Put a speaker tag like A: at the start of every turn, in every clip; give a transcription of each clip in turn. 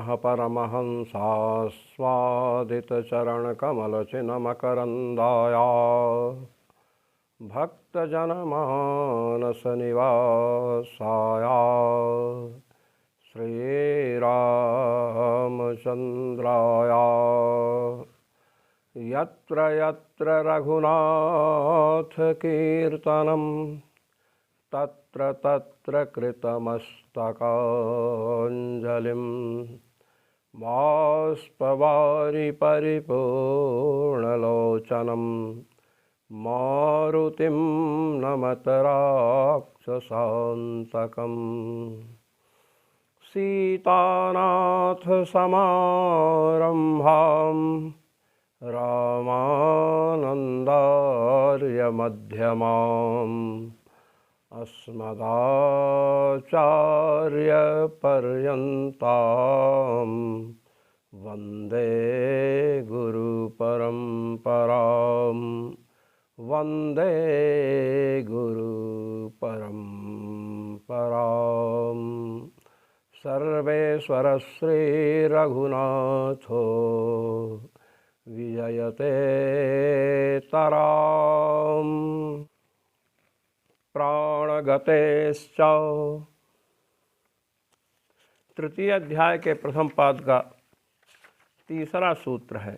A: नमः परमहंसास्वादितचरणकमलचिन्हमकरन्दाया भक्तजनमानसनिवासाय श्रीरामचन्द्राय यत्र यत्र रघुनाथकीर्तनं तत्र तत्र कृतमस्तकाञ्जलिं बाष्पवारि परिपूर्णलोचनं मारुतिं नमत राक्षसान्तकम् सीतानाथसमारम्भां रामानन्दार्यमध्यमाम् अस्मदाचार्यपर्यन्तां वन्दे गुरुपरम्परां वन्दे गुरुपरम्परां सर्वेश्वर श्रीरघुनाथो विजयते तराम् प्राणगतेश्च। तृतीय अध्याय के प्रथम पाद का तीसरा सूत्र है।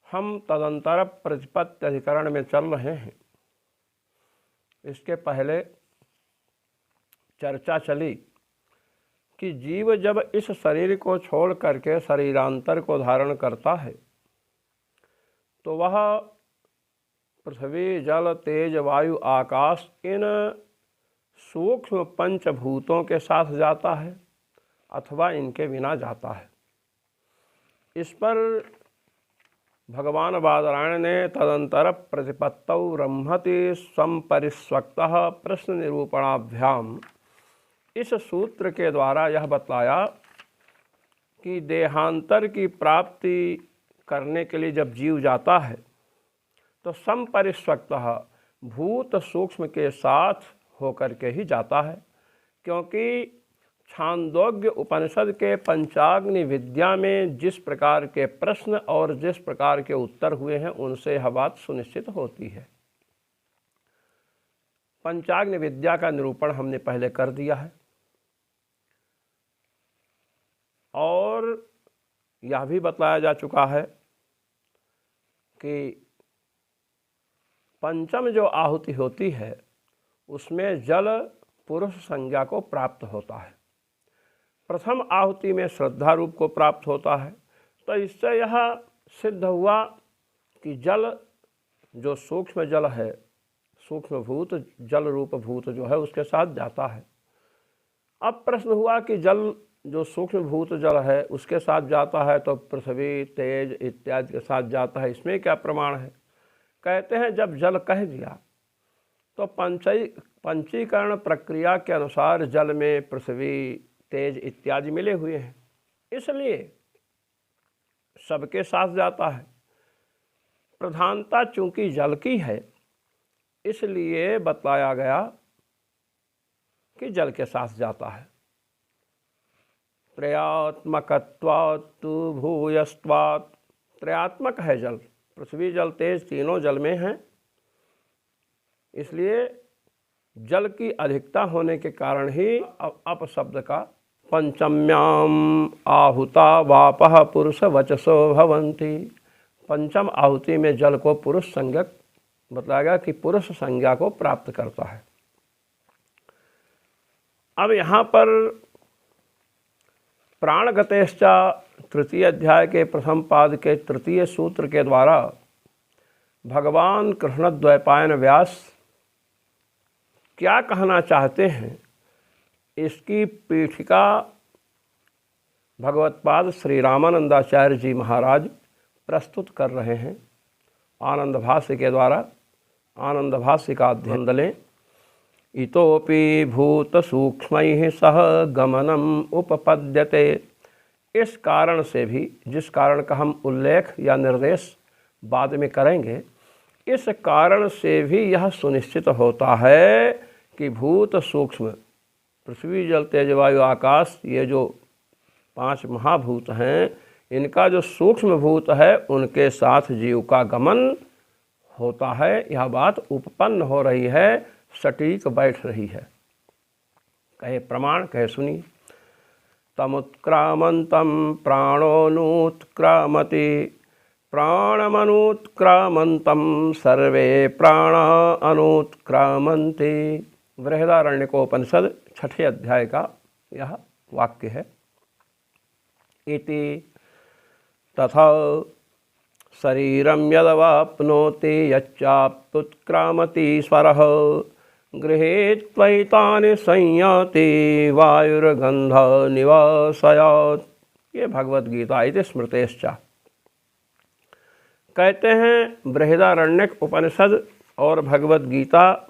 A: हम तदंतर प्रतिपत्ति अधिकरण में चल रहे हैं। इसके पहले चर्चा चली कि जीव जब इस शरीर को छोड़ करके शरीरांतर को धारण करता है तो वह पृथ्वी, जल, तेज, वायु, आकाश इन सूक्ष्म पंचभूतों के साथ जाता है अथवा इनके बिना जाता है। इस पर भगवान बादरायण ने तदंतर प्रतिपत्तौ रम्हति संपरिस्वक्तः प्रश्न निरूपणाभ्याम इस सूत्र के द्वारा यह बतलाया कि देहांतर की प्राप्ति करने के लिए जब जीव जाता है तो संपरिस्वक्तः भूत सूक्ष्म के साथ होकर के ही जाता है, क्योंकि छांदोग्य उपनिषद के पंचाग्नि विद्या में जिस प्रकार के प्रश्न और जिस प्रकार के उत्तर हुए हैं उनसे यह बात सुनिश्चित होती है। पंचाग्नि विद्या का निरूपण हमने पहले कर दिया है और यह भी बताया जा चुका है कि पंचम जो आहुति होती है उसमें जल पुरुष संज्ञा को प्राप्त होता है। प्रथम आहुति में श्रद्धा रूप को प्राप्त होता है। तो इससे यह सिद्ध हुआ कि जल जो सूक्ष्म जल है, सूक्ष्म भूत जल रूप भूत जो है उसके साथ जाता है। अब प्रश्न हुआ कि जल जो सूक्ष्म भूत जल है उसके साथ जाता है तो पृथ्वी, तेज इत्यादि के साथ जाता है, इसमें क्या प्रमाण है? कहते हैं जब जल कह दिया तो पंचीकरण प्रक्रिया के अनुसार जल में पृथ्वी, तेज इत्यादि मिले हुए हैं, इसलिए सबके साथ जाता है। प्रधानता चूंकि जल की है इसलिए बताया गया कि जल के साथ जाता है। त्रयात्मकत्वात् तु भूयस्त्वात्, त्रयात्मक है जल, पृथ्वी, जल, तेज तीनों जल में हैं, इसलिए जल की अधिकता होने के कारण ही अप शब्द का पंचम्याम आहुता वापः पुरुष वचसो भवन्ति। पंचम आहुति में जल को पुरुष संज्ञक बताया गया कि पुरुष संज्ञा को प्राप्त करता है। अब यहाँ पर प्राणगतेश्चा तृतीय अध्याय के प्रथम पाद के तृतीय सूत्र के द्वारा भगवान कृष्णद्वैपायन व्यास क्या कहना चाहते हैं इसकी पीठिका भगवत्पाद श्री रामानंदाचार्य जी महाराज प्रस्तुत कर रहे हैं। आनंद भाष्य के द्वारा आनंद भाष्य का अध्ययन लें। इतोपि भूत सूक्ष्मैः सह गमनम उपपद्यते, इस कारण से भी, जिस कारण का हम उल्लेख या निर्देश बाद में करेंगे, इस कारण से भी यह सुनिश्चित होता है कि भूत सूक्ष्म पृथ्वी, जल, तेज, वायु, आकाश, ये जो 5 महाभूत हैं, इनका जो सूक्ष्म भूत है उनके साथ जीव का गमन होता है। यह बात उपपन्न हो रही है, सटीक बैठ रही है। कहे प्रमाण, कहे सुनिए। तमुत्क्रामन्तं प्राणोनुत्क्रामति प्राणमनुत्क्रामन्तं सर्वे प्राणा अनुत्क्रामन्ति। बृहदारण्यकोपनिषद 6ठे अध्याय का यह वाक्य है। इति तथा शरीरं यदवाप्नोति यच्चाप्युत्क्रामतीश्वरः गृहीत्वैतानि संयाति वायुर्गन्ध निवासयात्। ये भगवद गीता इति स्मृतेश्च। कहते हैं बृहदारण्यक उपनिषद और भगवद गीता,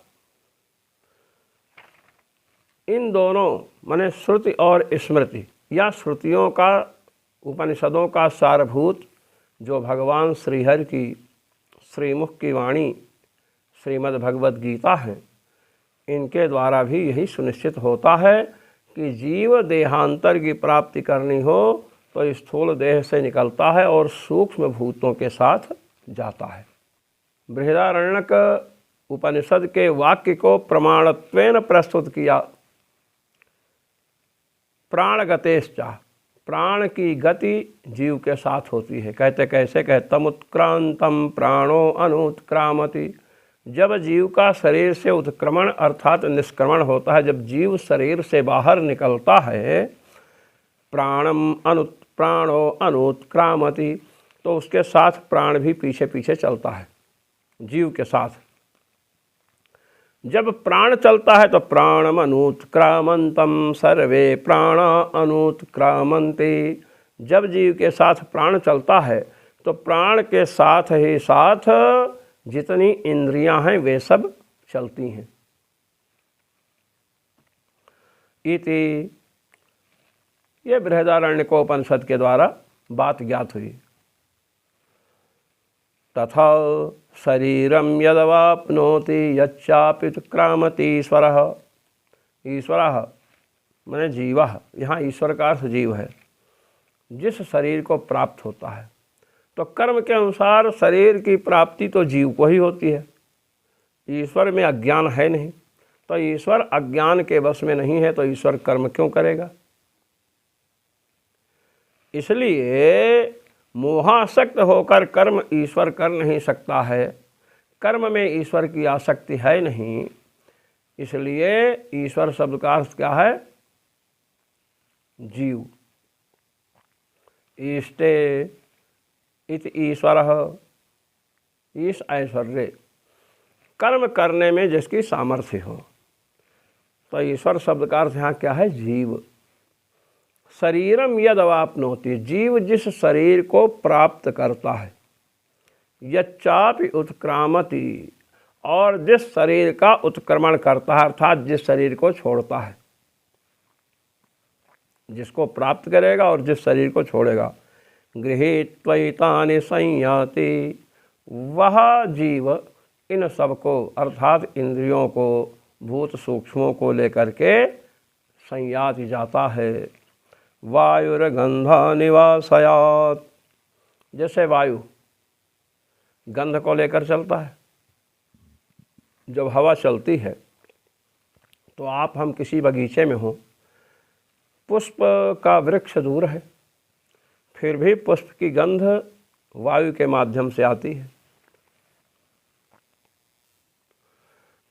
A: इन दोनों माने श्रुति और स्मृति, या श्रुतियों का, उपनिषदों का सारभूत जो भगवान श्रीहरि की श्रीमुख की वाणी श्रीमद् भगवद गीता है, इनके द्वारा भी यही सुनिश्चित होता है कि जीव देहांतर की प्राप्ति करनी हो तो स्थूल देह से निकलता है और सूक्ष्म भूतों के साथ जाता है। बृहदारण्यक उपनिषद के वाक्य को प्रमाणत्वेन प्रस्तुत किया। प्राणगतेश्चा, प्राण की गति जीव के साथ होती है। कहते कैसे? कहे तमुत्क्रांतम प्राणो अनुत्क्रामति। जब जीव का शरीर से उत्क्रमण अर्थात निष्क्रमण होता है, जब जीव शरीर से बाहर निकलता है, प्राणो अनुत्क्रामति, तो उसके साथ प्राण भी पीछे पीछे चलता है जीव के साथ। जब प्राण चलता है तो प्राणम अनुत्क्रामंतम सर्वे प्राणा अनुत्क्रामन्ति। जब जीव के साथ प्राण चलता है तो प्राण के साथ ही साथ जितनी इंद्रियां हैं वे सब चलती हैं। इति, ये बृहदारण्यकोपनिषद के द्वारा बात ज्ञात हुई। तथा शरीरं यदवाप्नोति यच्चाप्युत्क्रामति ईश्वरः। ईश्वरः माने जीवः, यहाँ ईश्वर का अर्थ जीव है, जिस शरीर को प्राप्त होता है। तो कर्म के अनुसार शरीर की प्राप्ति तो जीव को ही होती है। ईश्वर में अज्ञान है नहीं, तो ईश्वर अज्ञान के वश में नहीं है, तो ईश्वर कर्म क्यों करेगा? इसलिए मोहासक्त होकर कर्म ईश्वर कर नहीं सकता है। कर्म में ईश्वर की आसक्ति है नहीं, इसलिए ईश्वर शब्द का अर्थ क्या है? जीव। ईष्टे इति ईश्वरः, ईश ऐश्वर्य, कर्म करने में जिसकी सामर्थ्य हो। तो ईश्वर शब्द का अर्थ यहाँ क्या है? जीव। शरीरम यदवाप्नोति, जीव जिस शरीर को प्राप्त करता है, यच्चापि उत्क्रामति, और जिस शरीर का उत्क्रमण करता है अर्थात जिस शरीर को छोड़ता है। जिसको प्राप्त करेगा और जिस शरीर को छोड़ेगा। गृहीत्वैतानि संयाति, वह जीव इन सबको अर्थात इंद्रियों को, भूत सूक्ष्मों को लेकर के संयाति जाता है। वायुर्गंधा निवासयात्, जैसे वायु गंध को लेकर चलता है। जब हवा चलती है तो आप हम किसी बगीचे में हों, पुष्प का वृक्ष दूर है, फिर भी पुष्प की गंध वायु के माध्यम से आती है।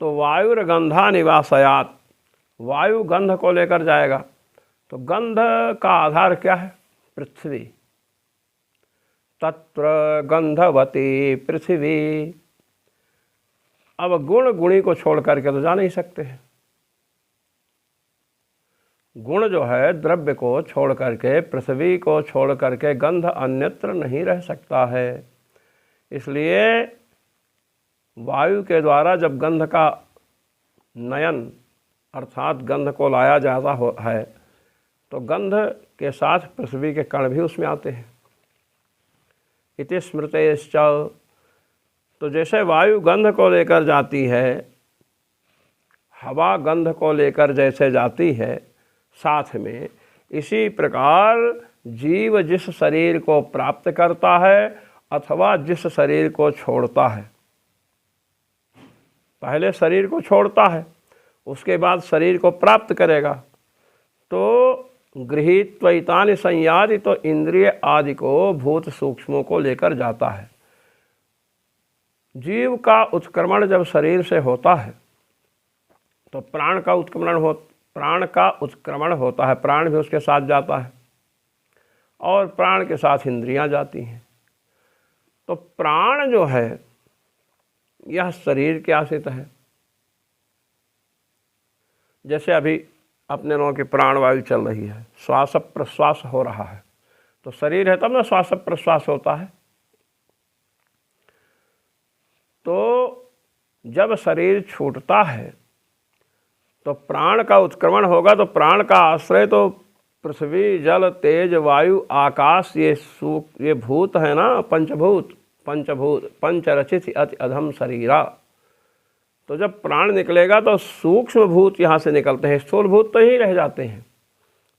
A: तो वायुर्गंधा निवासयात्, वायु गंध को लेकर जाएगा। तो गंध का आधार क्या है? पृथ्वी। तत्र गंधवती पृथ्वी। अब गुण गुणी को छोड़ करके तो जा नहीं सकते हैं। गुण जो है द्रव्य को छोड़ करके, पृथ्वी को छोड़ करके गंध अन्यत्र नहीं रह सकता है। इसलिए वायु के द्वारा जब गंध का नयन अर्थात गंध को लाया जाता है तो गंध के साथ पृथ्वी के कण भी उसमें आते हैं। इति स्मृतेश्च, तो जैसे वायु गंध को लेकर जाती है, हवा गंध को लेकर जैसे जाती है साथ में, इसी प्रकार जीव जिस शरीर को प्राप्त करता है अथवा जिस शरीर को छोड़ता है, पहले शरीर को छोड़ता है उसके बाद शरीर को प्राप्त करेगा, तो गृहीत्वैतानि संयाति, तो इंद्रिय आदि को भूत सूक्ष्मों को लेकर जाता है। जीव का उत्क्रमण जब शरीर से होता है तो प्राण का उत्क्रमण होता है, प्राण भी उसके साथ जाता है और प्राण के साथ इंद्रियां जाती हैं। तो प्राण जो है यह शरीर के आश्रित है। जैसे अभी अपने लोगों की प्राणवायु चल रही है, श्वास प्रश्वास हो रहा है, तो शरीर है तब ना श्वास प्रश्वास होता है। तो जब शरीर छूटता है तो प्राण का उत्क्रमण होगा, तो प्राण का आश्रय तो पृथ्वी जल तेज वायु आकाश ये भूत है ना, पंचभूत पंचरचित अति अधम शरीरा। तो जब प्राण निकलेगा तो सूक्ष्म भूत यहाँ से निकलते हैं, स्थूल भूत तो ही रह जाते हैं।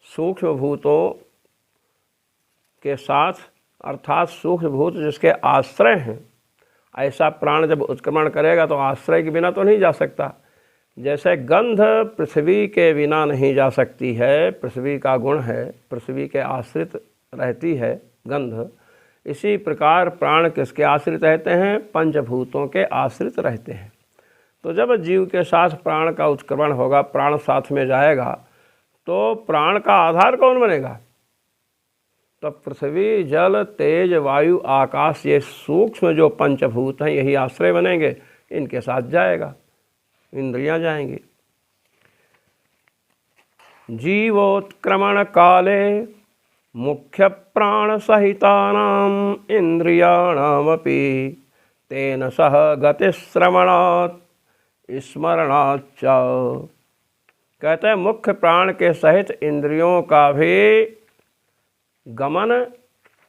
A: सूक्ष्म भूतों के साथ अर्थात सूक्ष्म भूत जिसके आश्रय हैं, ऐसा प्राण जब उत्क्रमण करेगा तो आश्रय के बिना तो नहीं जा सकता। जैसे गंध पृथ्वी के बिना नहीं जा सकती है, पृथ्वी का गुण है, पृथ्वी के आश्रित रहती है गंध, इसी प्रकार प्राण किसके आश्रित रहते हैं? पंचभूतों के आश्रित रहते हैं। तो जब जीव के साथ प्राण का उत्क्रमण होगा, प्राण साथ में जाएगा, तो प्राण का आधार कौन बनेगा? तो पृथ्वी जल तेज वायु आकाश ये सूक्ष्म जो पंचभूत हैं यही आश्रय बनेंगे, इनके साथ जाएगा, इंद्रियां जाएंगी। जीवोत्क्रमण काले मुख्य प्राण सहितानाम इंद्रियाणामपि तेन सह गतिश्रवणात् स्मरणाच्च। कहते हैं मुख्य प्राण के सहित इंद्रियों का भी गमन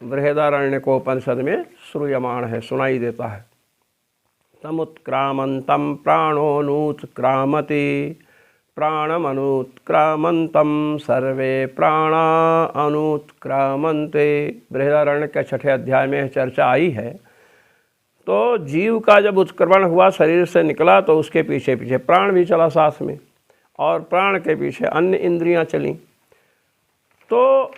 A: बृहदारण्यकोपनिषद में श्रूयमाण है, सुनाई देता है। तमुत्क्रामन्तं प्राणोनुत्क्रामति प्राणमनुत्क्रामन्तं सर्वे प्राणा अनुत्क्रामन्ते। बृहदारण्य के 6ठे अध्याय में चर्चा आई है। तो जीव का जब उत्क्रमण हुआ, शरीर से निकला, तो उसके पीछे पीछे प्राण भी चला साथ में, और प्राण के पीछे अन्य इंद्रियां चलीं। तो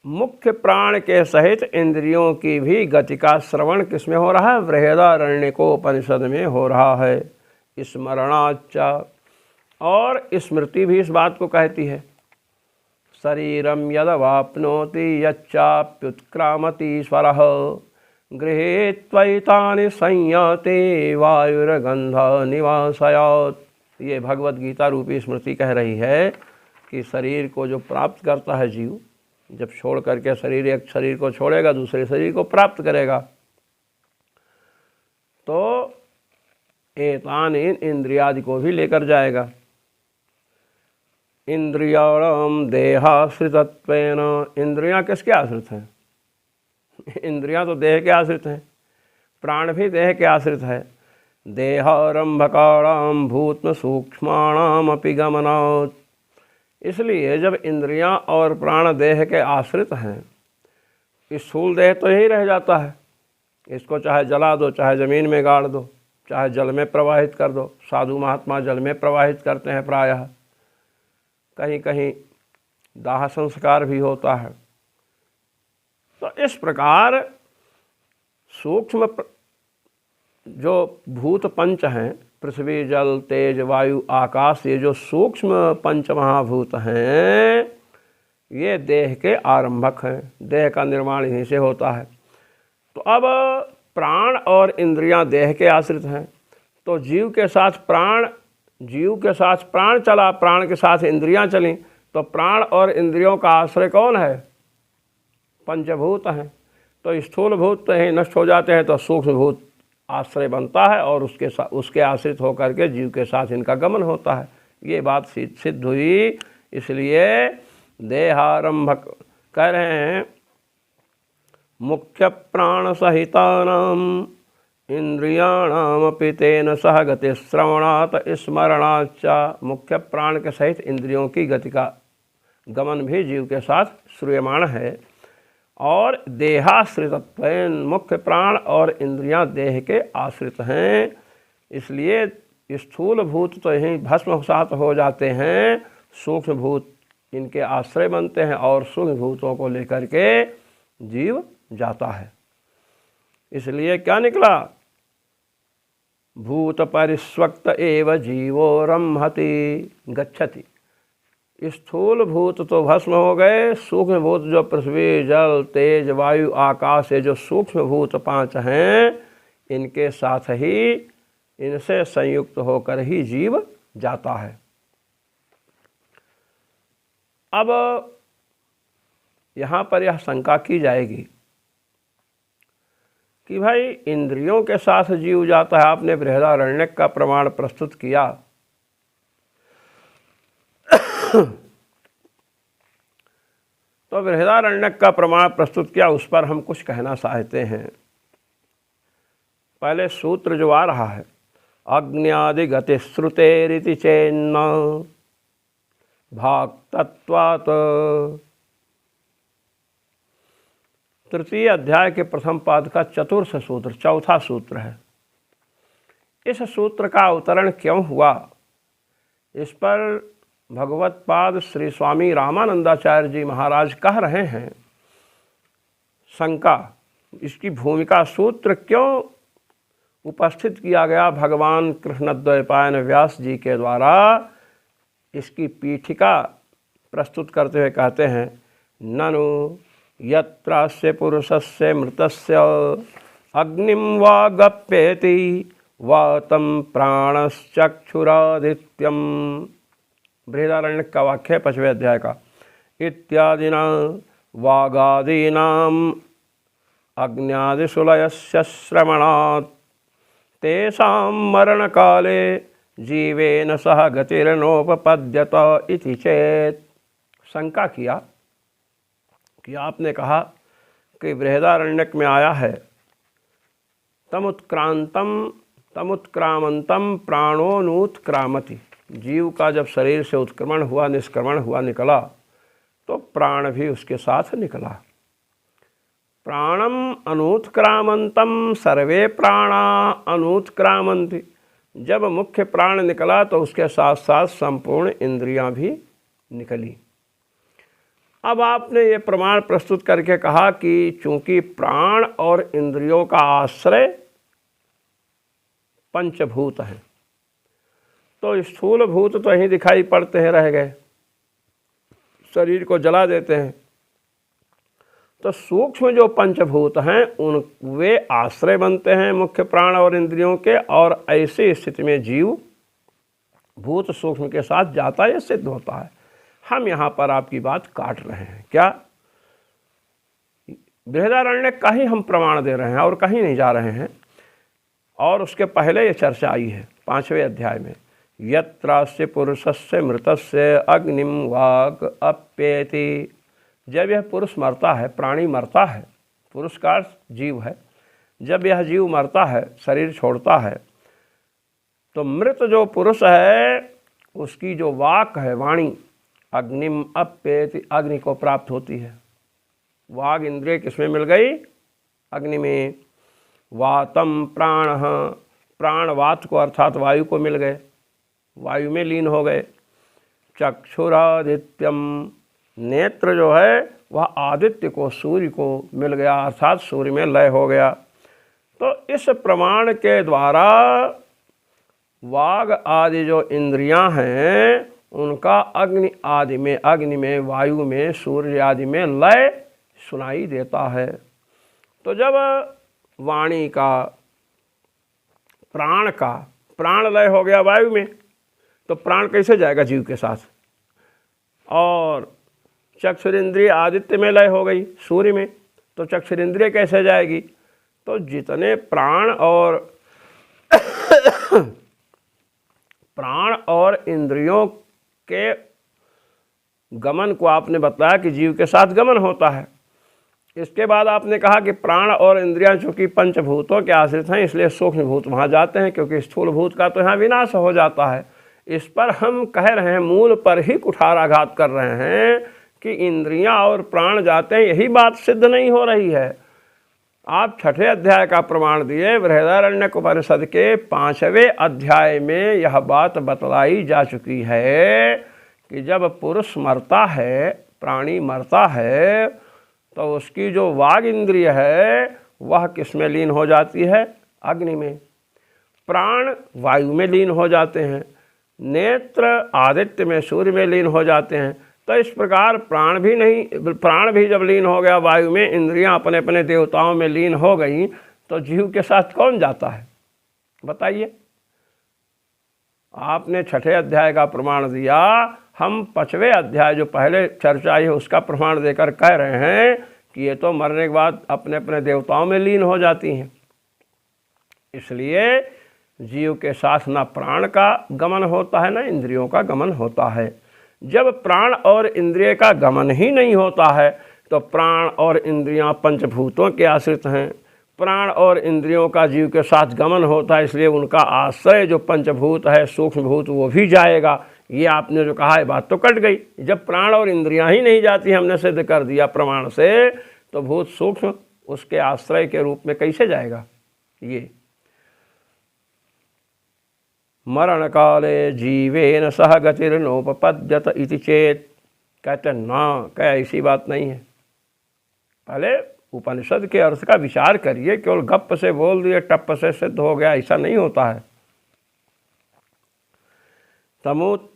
A: मुख्य प्राण के सहित इंद्रियों की भी गति का श्रवण किस में हो रहा है? बृहदारण्यकोपनिषद में हो रहा है। स्मरणाच्च, और स्मृति भी इस बात को कहती है। शरीरम यदवाप्नोति यच्चाप्युत्क्रामति स्वरः गृहीत्वैतानि संयते वायुर्गंध निवासयात्। ये भगवत गीता रूपी स्मृति कह रही है कि शरीर को जो प्राप्त करता है जीव, जब छोड़ करके शरीर एक शरीर को छोड़ेगा दूसरे शरीर को प्राप्त करेगा, तो एतानि इंद्रियादि को भी लेकर जाएगा। इंद्रियाणाम देहाश्रितत्वेन, इंद्रियां किसके आश्रित हैं? इंद्रियां तो देह के आश्रित हैं, प्राण भी देह के आश्रित है। देहारंभकाणाम भूत्म सूक्ष्माणाम अपि गमनात्। इसलिए जब इंद्रियां और प्राण देह के आश्रित हैं, स्थूल देह तो यही रह जाता है, इसको चाहे जला दो, चाहे ज़मीन में गाड़ दो, चाहे जल में प्रवाहित कर दो। साधु महात्मा जल में प्रवाहित करते हैं प्रायः, कहीं कहीं दाह संस्कार भी होता है। तो इस प्रकार सूक्ष्म जो भूत पंच हैं, पृथ्वी जल तेज वायु आकाश, ये जो सूक्ष्म पंच महाभूत हैं, ये देह के आरंभक हैं, देह का निर्माण यहीं से होता है। तो अब प्राण और इंद्रियां देह के आश्रित हैं, तो जीव के साथ प्राण चला, प्राण के साथ इंद्रियां चलीं, तो प्राण और इंद्रियों का आश्रय कौन है? पंचभूत हैं। तो स्थूल भूत तो यहीं नष्ट हो जाते हैं, तो सूक्ष्म भूत आश्रय बनता है और उसके आश्रित होकर के जीव के साथ इनका गमन होता है। ये बात सिद्ध हुई। इसलिए देहारंभक कह रहे हैं मुख्य प्राण सहितानाम इंद्रियाणामपि तेन सह गति श्रवणात् स्मरणाच्च। मुख्य प्राण के सहित इंद्रियों की गमन भी जीव के साथ श्रूयमाण है। और देहाश्रितत्वेन, मुख्य प्राण और इंद्रियां देह के आश्रित हैं, इसलिए स्थूल भूत तो यहीं भस्मसात हो जाते हैं, सूक्ष्म भूत इनके आश्रय बनते हैं और सूक्ष्म भूतों को लेकर के जीव जाता है। इसलिए क्या निकला, भूत परिस्वक्त एव जीवो रम्हति गच्छति। स्थूल भूत तो भस्म हो गए, सूक्ष्म भूत जो पृथ्वी जल तेज वायु आकाश है, जो सूक्ष्म भूत 5 हैं, इनके साथ ही, इनसे संयुक्त होकर ही जीव जाता है। अब यहाँ पर यह शंका की जाएगी कि भाई इंद्रियों के साथ जीव जाता है, आपने बृहदारण्यक का प्रमाण प्रस्तुत किया, तो बृहदारण्यक का प्रमाण प्रस्तुत किया, उस पर हम कुछ कहना चाहते हैं। पहले सूत्र जो आ रहा है, अग्न्यादि गति श्रुतेरिति चेन्न भाग तत्वात्, तृतीय अध्याय के प्रथम पाद का चतुर्थ सूत्र, चौथा सूत्र है। इस सूत्र का अवतरण क्यों हुआ, इस पर भगवत पाद श्री स्वामी रामानंदाचार्य जी महाराज कह रहे हैं शंका, इसकी भूमिका सूत्र क्यों उपस्थित किया गया भगवान कृष्णद्वैपायन व्यास जी के द्वारा, इसकी पीठिका प्रस्तुत करते हुए कहते हैं, ननु यत्रास्य पुरुषस्य मृतस्य अग्निं वा गप्येति वा तम प्राणश्चक्षुरादित्यम। बृहदारण्यक का वाक्य है 5वें अध्याय का। इत्यादिना वागादीनाम अग्न्यादिशुलयस्य श्रवणात् तेषां मरण काले जीवेन सह गतिर्नोपपद्यत इति चेत। शंका किया कि आपने कहा कि बृहदारण्यक में आया है, तमुत्क्रामंतम प्राणोनुत्क्रामति, जीव का जब शरीर से उत्क्रमण हुआ, निष्क्रमण हुआ, निकला, तो प्राण भी उसके साथ निकला। प्राणम अनुत्क्रामंतम सर्वे प्राणा अनुत्क्रामंति, जब मुख्य प्राण निकला तो उसके साथ साथ संपूर्ण इंद्रियां भी निकली। अब आपने ये प्रमाण प्रस्तुत करके कहा कि चूंकि प्राण और इंद्रियों का आश्रय पंचभूत हैं, तो स्थूल भूत तो यहीं दिखाई पड़ते हैं, रह गए, शरीर को जला देते हैं। तो सूक्ष्म जो पंचभूत हैं उन वे आश्रय बनते हैं मुख्य प्राण और इंद्रियों के, और ऐसी स्थिति में जीव भूत सूक्ष्म के साथ जाता है, सिद्ध होता है। हम यहाँ पर आपकी बात काट रहे हैं, क्या बृहदारण्यक का ही हम प्रमाण दे रहे हैं और कहीं नहीं जा रहे हैं। और उसके पहले ये चर्चा आई है 5वें अध्याय में, यत्रास्य पुरुषस्य मृतस्य अग्निम वाग अप्येति। जब यह पुरुष मरता है, प्राणी मरता है, पुरुष का जीव है, जब यह जीव मरता है, शरीर छोड़ता है, तो मृत जो पुरुष है उसकी जो वाक है, वाणी, अग्निम अप्येति, अग्नि को प्राप्त होती है। वाग इंद्रिय किसमें मिल गई, अग्नि में। वातम प्राण, प्राण वात को अर्थात वायु को मिल गए, वायु में लीन हो गए। चक्षुरादित्यम, नेत्र जो है वह आदित्य को, सूर्य को मिल गया, अर्थात सूर्य में लय हो गया। तो इस प्रमाण के द्वारा वाग आदि जो इंद्रियां हैं उनका अग्नि आदि में, अग्नि में, वायु में, सूर्य आदि में लय सुनाई देता है। तो जब वाणी का, प्राण लय हो गया वायु में, तो प्राण कैसे जाएगा जीव के साथ। और चक्षुरेंद्रिय आदित्य में लय हो गई सूर्य में, तो चक्षुरेंद्रिय कैसे जाएगी। तो जितने प्राण और इंद्रियों के गमन को आपने बताया कि जीव के साथ गमन होता है। इसके बाद आपने कहा कि प्राण और इंद्रियां चूंकि पंचभूतों के आश्रित हैं, इसलिए सूक्ष्म भूत वहाँ जाते हैं, क्योंकि स्थूल भूत का तो यहाँ विनाश हो जाता है। इस पर हम कह रहे हैं, मूल पर ही कुठाराघात कर रहे हैं कि इंद्रियां और प्राण जाते हैं, यही बात सिद्ध नहीं हो रही है। आप छठे अध्याय का प्रमाण दिए। बृहदारण्यक उपनिषद के 5वें अध्याय में यह बात बतलाई जा चुकी है कि जब पुरुष मरता है, प्राणी मरता है, तो उसकी जो वाग इंद्रिय है वह किस में लीन हो जाती है? अग्नि में। प्राण वायु में लीन हो जाते हैं, नेत्र आदित्य में, सूर्य में लीन हो जाते हैं। तो इस प्रकार प्राण भी जब लीन हो गया वायु में, इंद्रियां अपने अपने देवताओं में लीन हो गई, तो जीव के साथ कौन जाता है? बताइए। आपने छठे अध्याय का प्रमाण दिया, हम 5वें अध्याय जो पहले चर्चा है उसका प्रमाण देकर कह रहे हैं कि ये तो मरने के बाद अपने अपने देवताओं में लीन हो जाती हैं। इसलिए जीव के साथ ना प्राण का गमन होता है, ना इंद्रियों का गमन होता है। जब प्राण और इंद्रिय का गमन ही नहीं होता है तो प्राण और इंद्रियां पंचभूतों के आश्रित हैं। प्राण और इंद्रियों का जीव के साथ गमन होता है, इसलिए उनका आश्रय जो पंचभूत है, सूक्ष्म भूत, वो भी जाएगा। ये आपने जो कहा है बात तो कट गई। जब प्राण और इंद्रियां ही नहीं जाती, हमने सिद्ध कर दिया प्रमाण से, तो भूत सूक्ष्म उसके आश्रय के रूप में कैसे जाएगा? ये मरण काले जीवेन सह गतिर्नोपपद्यत इति चेत, कहते ना, क्या ऐसी बात नहीं है। पहले उपनिषद के अर्थ का विचार करिए। केवल गप से बोल दिए, टप से सिद्ध हो गया, ऐसा नहीं होता है।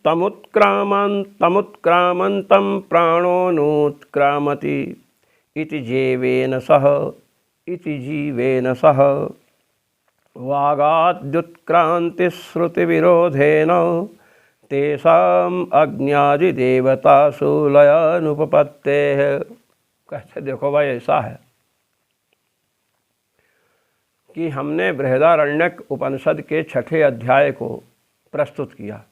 A: तमुत्क्रामन्तं प्राणोनुत्क्रामति इति जीवेन सह वागाद्युत्क्रांतिश्रुतिविरोधेन तेषाम् अग्न्यादिदेवतासु लयानुपपत्तेः। कहते देखो भाई, ऐसा है कि हमने बृहदारण्यक उपनिषद के छठे अध्याय को प्रस्तुत किया।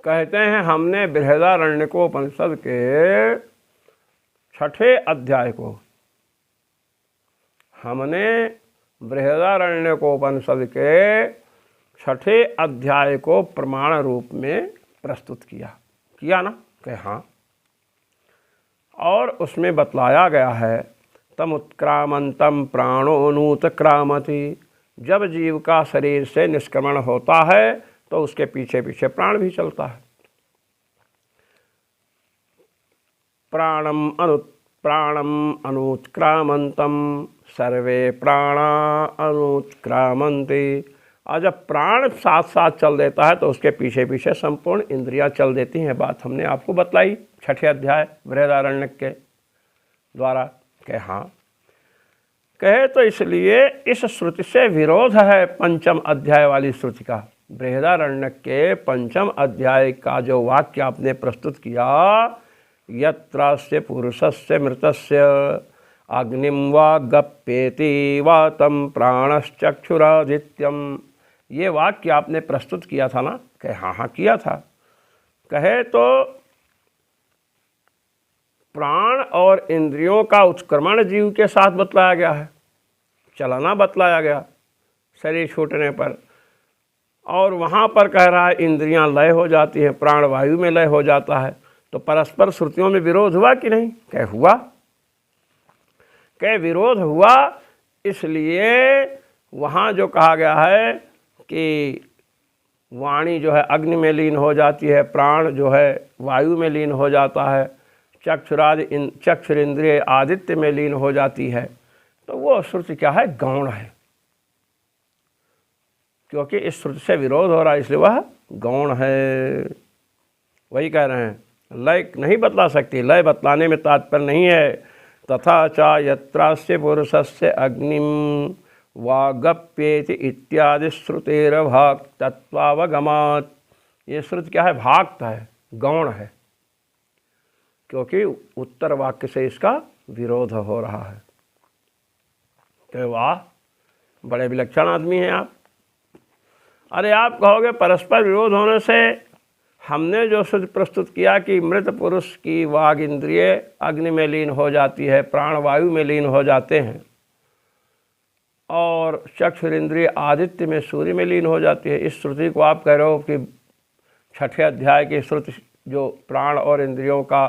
A: कहते हैं हमने बृहदारण्यक उपनिषद के छठे अध्याय को बृहदारण्यकोपनिषद के छठे अध्याय को प्रमाण रूप में प्रस्तुत किया ना? कि हाँ। और उसमें बतलाया गया है तमुत्क्रामन्तं प्राणोनुत्क्रामति, जब जीव का शरीर से निष्क्रमण होता है तो उसके पीछे पीछे प्राण भी चलता है। प्राणम अनुत्क्रामन्तं सर्वे प्राणा अनुत्क्रामन्ति। और जब प्राण साथ साथ चल देता है तो उसके पीछे पीछे संपूर्ण इंद्रियां चल देती हैं। बात हमने आपको बतलाई छठे अध्याय बृहदारण्यक के द्वारा। कहे हाँ, कहे तो इसलिए इस श्रुति से विरोध है पंचम अध्याय वाली श्रुति का। बृहदारण्यक के पंचम अध्याय का जो वाक्य आपने प्रस्तुत किया, यत्रास्य पुरुषस्य मृतस्य अग्निम वा गप्पेति वा तम प्राणश्चक्षुरादित्यम, ये वाक्य आपने प्रस्तुत किया था ना? कहे हाँ किया था। कहे तो प्राण और इंद्रियों का उत्क्रमण जीव के साथ बतलाया गया है, चलना बतलाया गया शरीर छूटने पर। और वहाँ पर कह रहा है इंद्रियां लय हो जाती हैं, प्राण वायु में लय हो जाता है। तो परस्पर श्रुतियों में विरोध हुआ कि नहीं? कहे हुआ। कहे विरोध हुआ, इसलिए वहाँ जो कहा गया है कि वाणी जो है अग्नि में लीन हो जाती है, प्राण जो है वायु में लीन हो जाता है, चक्षुर इंद्रिय आदित्य में लीन हो जाती है, तो वो श्रुति क्या है? गौण है। क्योंकि इस श्रुति से विरोध हो रहा है, इसलिए वह गौण है। वही कह रहे हैं, लय नहीं बतला सकती, लय बतलाने में तात्पर्य नहीं है। तथा च यत्रास्य पुरुषस्य अग्निम वागप्येति इत्यादि श्रुतेरभाग तत्वावगमात्। ये श्रुति क्या है? भाक्त है, गौण है, क्योंकि उत्तर वाक्य से इसका विरोध हो रहा है। तो वाह, बड़े विलक्षण आदमी हैं आप। अरे आप कहोगे परस्पर विरोध होने से हमने जो श्रुति प्रस्तुत किया कि मृत पुरुष की वाग इंद्रिय अग्नि में लीन हो जाती है, प्राण वायु में लीन हो जाते हैं, और चक्षुर इंद्रिय आदित्य में सूर्य में लीन हो जाती है, इस श्रुति को आप कह रहे हो कि छठे अध्याय की श्रुति जो प्राण और इंद्रियों का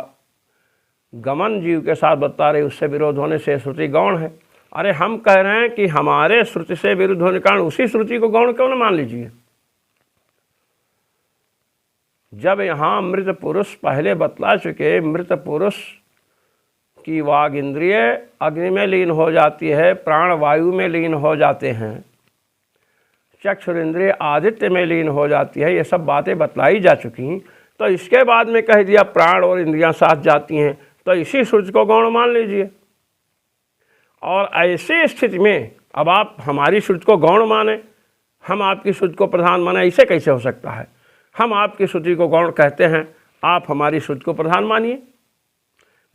A: गमन जीव के साथ बता रही, उससे विरोध होने से श्रुति गौण है। अरे हम कह रहे हैं कि हमारे श्रुति से विरुद्ध होने के कारण उसी श्रुति को गौण क्यों न मान लीजिए। जब यहाँ मृत पुरुष पहले बतला चुके, मृत पुरुष की वाग इंद्रिय अग्नि में लीन हो जाती है, प्राण वायु में लीन हो जाते हैं, चक्षुर इंद्रिय आदित्य में लीन हो जाती है, ये सब बातें बतलाई जा चुकी। तो इसके बाद में कह दिया प्राण और इंद्रियां साथ जाती हैं, तो इसी सूर्य को गौण मान लीजिए। और ऐसी स्थिति में अब आप हमारी श्रुति को गौण माने, हम आपकी श्रुति को प्रधान माने, ऐसे कैसे हो सकता है। हम आपकी श्रुति को गौण कहते हैं, आप हमारी श्रुति को प्रधान मानिए।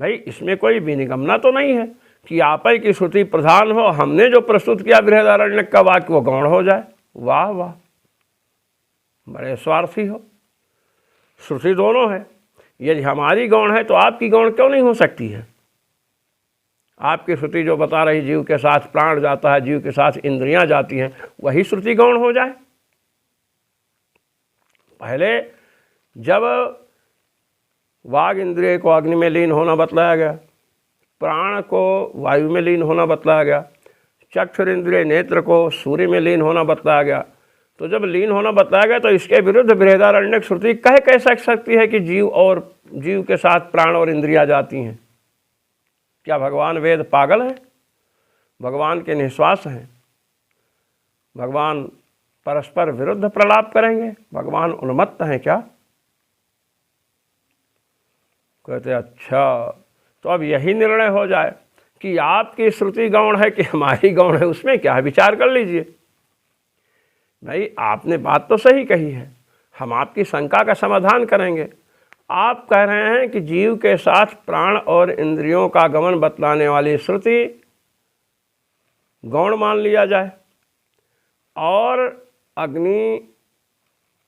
A: भाई इसमें कोई विनिगमना तो नहीं है कि आप ही की श्रुति प्रधान हो, हमने जो प्रस्तुत किया बृहदारण्यक का वाक्य वो गौण हो जाए। वाह वाह, बड़े स्वार्थी हो। श्रुति दोनों है, यदि हमारी गौण है तो आपकी गौण क्यों नहीं हो सकती है। आपकी श्रुति जो बता रही जीव के साथ प्राण जाता है, जीव के साथ इंद्रियां जाती हैं, वही श्रुति गौण हो जाए। पहले जब वाग इंद्रिय को अग्नि में लीन होना बतलाया गया, प्राण को वायु में लीन होना बतलाया गया, चक्षुर इंद्रिय नेत्र को सूर्य में लीन होना बतलाया गया, तो जब लीन होना बतलाया गया तो इसके विरुद्ध बृहदारण्यक श्रुति कह सकती है कि जीव के साथ प्राण और इंद्रियां जाती हैं। क्या भगवान वेद पागल हैं? भगवान के निश्वास हैं? भगवान परस्पर विरुद्ध प्रलाप करेंगे? भगवान उन्मत्त हैं क्या? कहते अच्छा, तो अब यही निर्णय हो जाए कि आपकी श्रुति गौण है कि हमारी गौण है, उसमें क्या है, विचार कर लीजिए। भाई आपने बात तो सही कही है, हम आपकी शंका का समाधान करेंगे। आप कह रहे हैं कि जीव के साथ प्राण और इंद्रियों का गमन बतलाने वाली श्रुति गौण मान लिया जाए, और अग्नि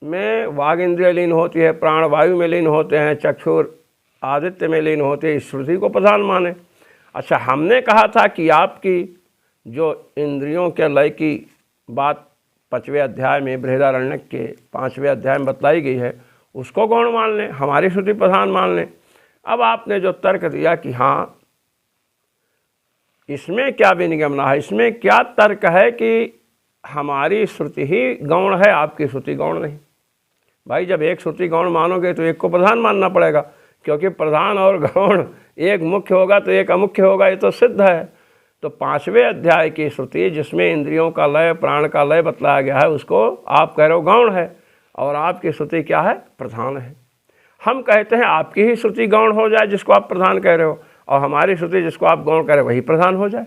A: में वाग इंद्रिय लीन होती है, प्राण वायु में लीन होते हैं, चक्षुर आदित्य में लीन होते हैं, इस श्रुति को प्रधान माने। अच्छा, हमने कहा था कि आपकी जो इंद्रियों के लय की बात 5वें अध्याय में बृहदारण्यक के 5वें अध्याय में बतलाई गई है, उसको गौण मान लें, हमारी श्रुति प्रधान मान लें। अब आपने जो तर्क दिया कि हाँ इसमें क्या विनिगमना है, इसमें क्या तर्क है कि हमारी श्रुति ही गौण है, आपकी श्रुति गौण नहीं। भाई जब एक श्रुति गौण मानोगे तो एक को प्रधान मानना पड़ेगा, क्योंकि प्रधान और गौण एक मुख्य होगा तो एक अमुख्य होगा, ये तो सिद्ध है। तो 5वें अध्याय की श्रुति जिसमें इंद्रियों का लय प्राण का लय बतलाया गया है, उसको आप कह रहे हो गौण है, और आपकी श्रुति क्या है, प्रधान है। हम कहते हैं आपकी ही श्रुति गौण हो जाए जिसको आप प्रधान कह रहे हो, और हमारी श्रुति जिसको आप गौण कह रहे हो वही प्रधान हो जाए।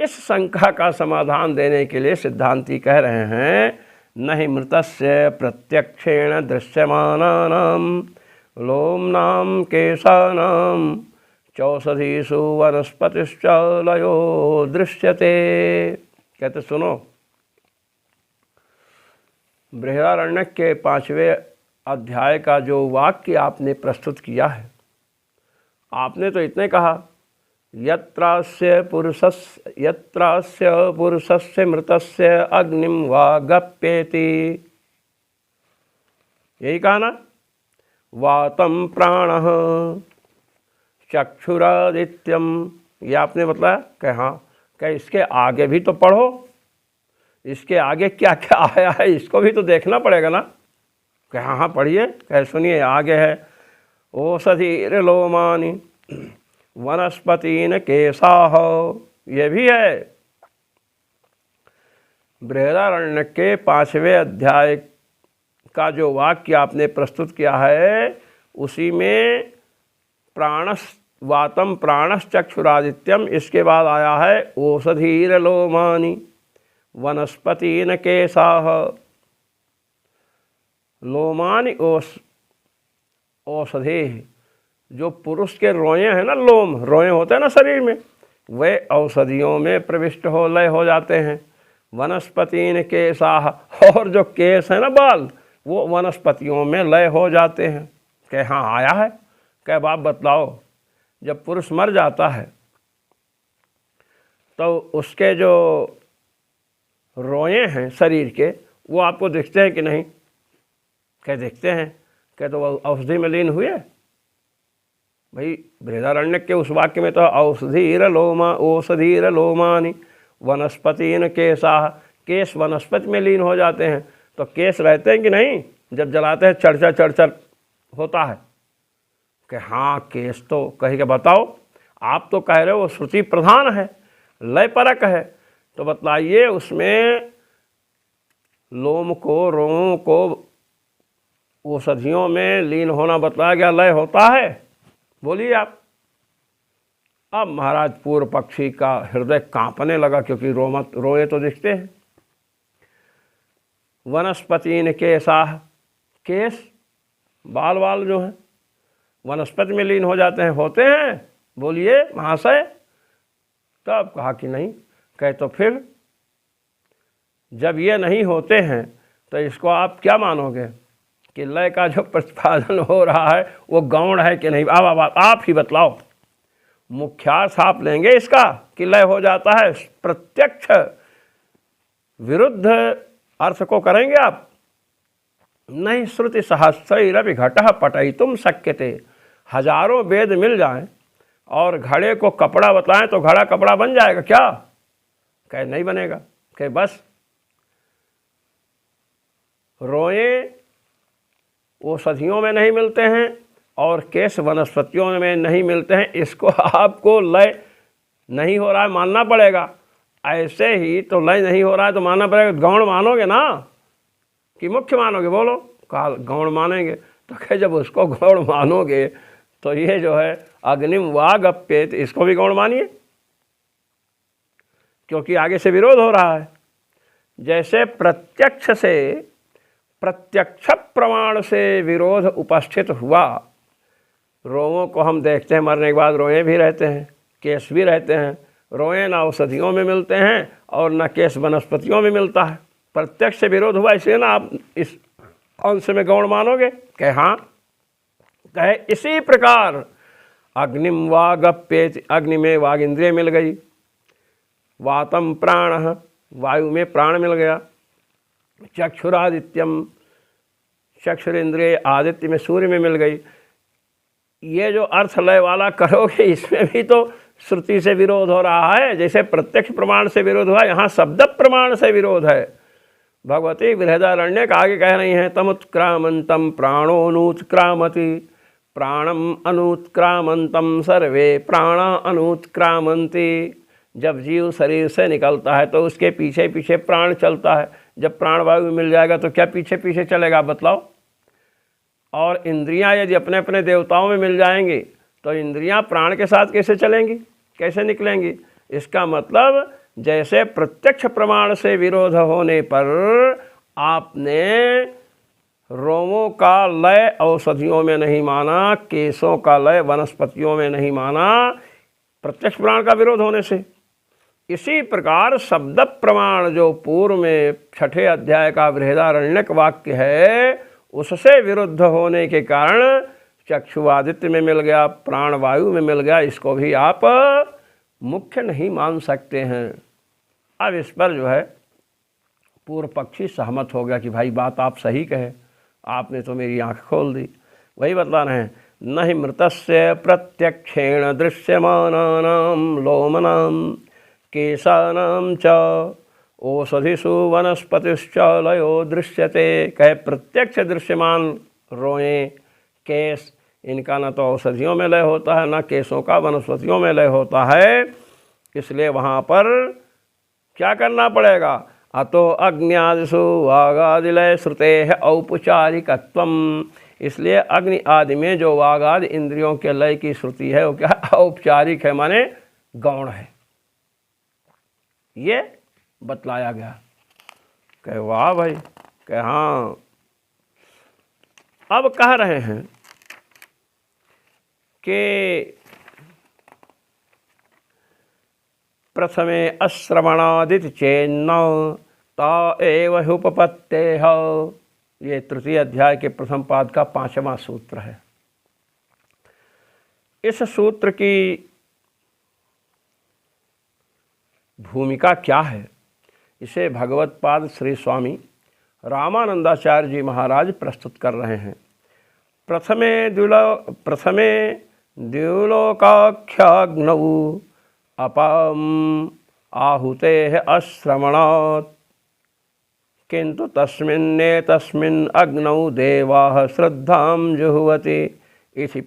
A: इस शंका का समाधान देने के लिए सिद्धांती कह रहे हैं, नहि मृतस्य प्रत्यक्षेण दृश्यमानानां लोमनां केशानां चौषधीषु वनस्पतिश्च लयो दृश्यते। कहते सुनो, बृहदारण्यक के 5वें अध्याय का जो वाक्य आपने प्रस्तुत किया है, आपने तो इतने कहा, यत्रास्य पुरुषस्य मृतस्य अग्निम वा गप्येति, यही कहा ना। वातम प्राणः चक्षुरादित्यम, ये आपने बताया कि हाँ, क्या इसके आगे भी तो पढ़ो, इसके आगे क्या क्या आया है इसको भी तो देखना पड़ेगा ना। कि हाँ हाँ पढ़िए, कह सुनिए, आगे है ओषधीर्लोमानि वनस्पतीन केशाः, ये भी है। बृहदारण्यक के 5वें अध्याय का जो वाक्य आपने प्रस्तुत किया है, उसी में वातम प्राणश्चक्षुरादित्यम, इसके बाद आया है ओषधीर्लोमानि वनस्पतीन केशाः। लोमानि औषधि, जो पुरुष के रोए हैं ना, लोम रोए होते हैं ना शरीर में, वे औषधियों में प्रविष्ट हो लय हो जाते हैं। वनस्पतीन केशाः, और जो केश है ना बाल, वो वनस्पतियों में लय हो जाते हैं। कह हाँ आया है। कह बाप बतलाओ, जब पुरुष मर जाता है तो उसके जो रोए हैं शरीर के, वो आपको दिखते हैं कि नहीं? कह दिखते हैं। क्या तो वो औषधि में लीन हुए? भाई बृहदारण्यक के उस वाक्य में तो औषधीर लोमा औषधीर लोमानी वनस्पतिन केशाः, केश वनस्पति में लीन हो जाते हैं। तो केश रहते हैं कि नहीं? जब जलाते हैं चर्चा चर्चर होता है कि हाँ केश तो कही के बताओ, आप तो कह रहे हो वो श्रुति प्रधान है, लय परक है, तो बतलाइए उसमें लोम को, रोमों को औषधियों में लीन होना बतलाया गया, लय होता है? बोलिए आप। अब महाराज पूर्व पक्षी का हृदय कांपने लगा, क्योंकि रोए तो दिखते हैं। वनस्पतिन केशाः, केश बाल बाल जो हैं वनस्पति में लीन हो जाते हैं, होते हैं? बोलिए महाशय। तब कहा कि नहीं। कहे तो फिर जब ये नहीं होते हैं तो इसको आप क्या मानोगे कि लय का जो प्रतिपादन हो रहा है वो गौण है कि नहीं? आप ही बतलाओ। मुख्यार्थ आप लेंगे इसका कि लय हो जाता है, प्रत्यक्ष विरुद्ध अर्थ को करेंगे आप? नहीं। श्रुति सहस्रैरपि घटः पटयितुं शक्यते, हजारों वेद मिल जाएं और घड़े को कपड़ा बताएं तो घड़ा कपड़ा बन जाएगा क्या? कहे नहीं बनेगा। कहे बस रोए औषधियों में नहीं मिलते हैं और केश वनस्पतियों में नहीं मिलते हैं, इसको आपको लय नहीं हो रहा है मानना पड़ेगा। ऐसे ही तो लय नहीं हो रहा है तो मानना पड़ेगा। गौण मानोगे ना कि मुख्य मानोगे? बोलो। कहा गौण मानेंगे। तो कहे जब उसको गौण मानोगे तो ये जो है अग्निम वागप्येत, इसको भी गौण मानिए, क्योंकि आगे से विरोध हो रहा है। जैसे प्रत्यक्ष से, प्रत्यक्ष प्रमाण से विरोध उपस्थित हुआ, रोमों को हम देखते हैं मरने के बाद रोए भी रहते हैं, केश भी रहते हैं। रोए ना औषधियों में मिलते हैं और न केश वनस्पतियों में मिलता है। प्रत्यक्ष से विरोध हुआ, इसलिए ना आप इस अंश में गौण मानोगे? कहे हाँ। कहे इसी प्रकार अग्निम वागप्येत, अग्नि में वाग इंद्रिय मिल गई, वातम प्राण, वायु में प्राण मिल गया, चक्षुरादित्यम, चक्षुरेंद्रिय आदित्य में सूर्य में मिल गई। ये जो अर्थ लय वाला करोगे इसमें भी तो श्रुति से विरोध हो रहा है। जैसे प्रत्यक्ष प्रमाण से विरोध हुआ, यहाँ शब्द प्रमाण से विरोध है। भगवती बृहदारण्यक आगे कह रही हैं तमुत्क्रामंतम प्राणोनुत्क्रामति, प्राणम अनुत्क्रामंतम सर्वे प्राणा अनुत्क्रामंति। जब जीव शरीर से निकलता है तो उसके पीछे पीछे प्राण चलता है। जब प्राण वायु में मिल जाएगा तो क्या पीछे पीछे चलेगा? बतलाओ। और इंद्रियां यदि अपने अपने देवताओं में मिल जाएंगी तो इंद्रियां प्राण के साथ कैसे चलेंगी, कैसे निकलेंगी? इसका मतलब जैसे प्रत्यक्ष प्रमाण से विरोध होने पर आपने रोमों का लय औषधियों में नहीं माना, केशों का लय वनस्पतियों में नहीं माना, प्रत्यक्ष प्रमाण का विरोध होने से। इसी प्रकार शब्द प्रमाण जो पूर्व में 6ठे अध्याय का बृहदारण्यक वाक्य है, उससे विरुद्ध होने के कारण चक्षुआदित्य में मिल गया, प्राण वायु में मिल गया, इसको भी आप मुख्य नहीं मान सकते हैं। अब इस पर जो है पूर्व पक्षी सहमत हो गया कि भाई बात आप सही कहे, आपने तो मेरी आंख खोल दी। वही बतला रहे हैं, न हि मृतस्य प्रत्यक्षेण दृश्यमानानां लोमनां केशानां च औषधिषु वनस्पतिश्च लयो दृश्यते। कहे प्रत्यक्ष दृश्यमान रोए, केश, इनका न तो औषधियों में लय होता है न केशों का वनस्पतियों में लय होता है। इसलिए वहाँ पर क्या करना पड़ेगा? अतो अग्न्यादिषु वागादिलय श्रुतेः औपचारिकत्वम्। इसलिए अग्नि आदि में जो वागादि इंद्रियों के लय की श्रुति है वो क्या? औपचारिक है, माने गौण है। ये बतलाया गया। कहे वाह भाई। कहे हाँ। अब कह रहे हैं कि प्रथमे अश्रवणादिति चेन्न ता एव उपपत्तेः। ये तृतीय अध्याय के प्रथम पाद का 5वां सूत्र है। इस सूत्र की भूमिका क्या है, इसे भगवत्पाद श्री स्वामी रामानंदाचार्य जी महाराज प्रस्तुत कर रहे हैं। प्रथमे द्युलोकाख्याग्नौ अपाम आहुतेः अश्रवणात् किंतु तस्मिन् अग्नौ देवाः श्रद्धां जुह्वति इति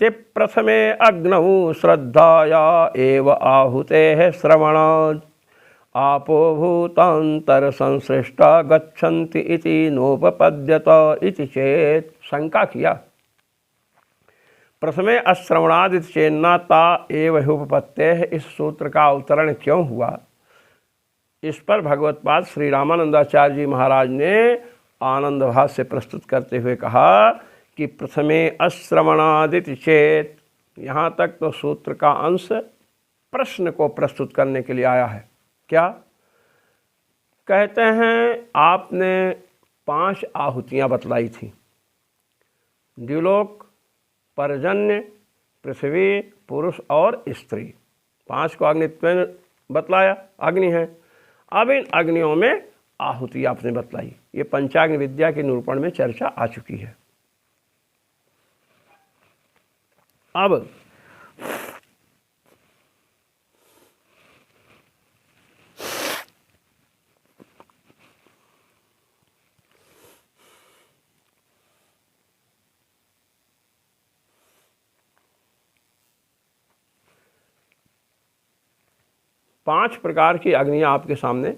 A: प्रथमे अग्नौ श्रद्धाया एव आहुतेः श्रवणात् आपो भूतांतर संसृष्टा गच्छन्ति इति नोपपद्यत इति चेत। शंका किया प्रथमे अश्रवणादित चेन्ना ता एव उपपत्तेः, इस सूत्र का अवतरण क्यों हुआ? इस पर भगवत्पाद श्री रामानंदाचार्य जी महाराज ने आनंद भाष्य प्रस्तुत करते हुए कहा कि प्रथमे अश्रवणादित चेत। यहाँ तक तो सूत्र का अंश प्रश्न को प्रस्तुत करने के लिए आया है। क्या कहते हैं? आपने 5 आहुतियाँ बतलाई थी, द्युलोक, पर्जन्य, पृथ्वी, पुरुष और स्त्री। 5 को अग्नित्व बतलाया, अग्नि है। अब इन अग्नियों में आहुति आपने बतलाई। ये पंचाग्नि विद्या के निरूपण में चर्चा आ चुकी है। अब पांच प्रकार की अग्नियाँ आपके सामने,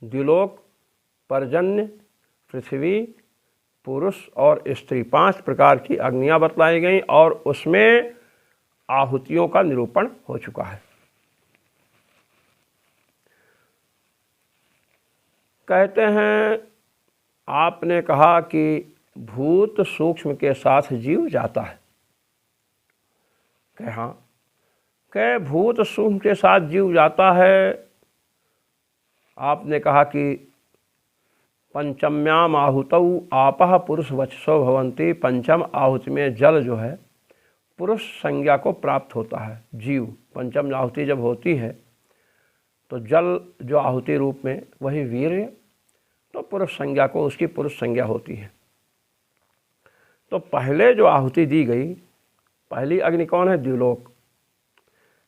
A: द्युलोक, पर्जन्य, पृथ्वी, पुरुष और स्त्री, 5 प्रकार की अग्नियाँ बतलाई गई और उसमें आहुतियों का निरूपण हो चुका है। कहते हैं आपने कहा कि भूत सूक्ष्म के साथ जीव जाता है। कहे हाँ, कहे भूत सूक्ष्म के साथ जीव जाता है। आपने कहा कि पंचम्याम आहुतौ आपः पुरुष वचसो भवन्ति। पंचम आहुति में जल जो है पुरुष संज्ञा को प्राप्त होता है। जीव पंचम आहुति जब होती है तो जल जो आहुति रूप में वही वीर्य, तो पुरुष संज्ञा को उसकी पुरुष संज्ञा होती है। तो पहले जो आहुति दी गई, पहली अग्नि कौन है? द्युलोक।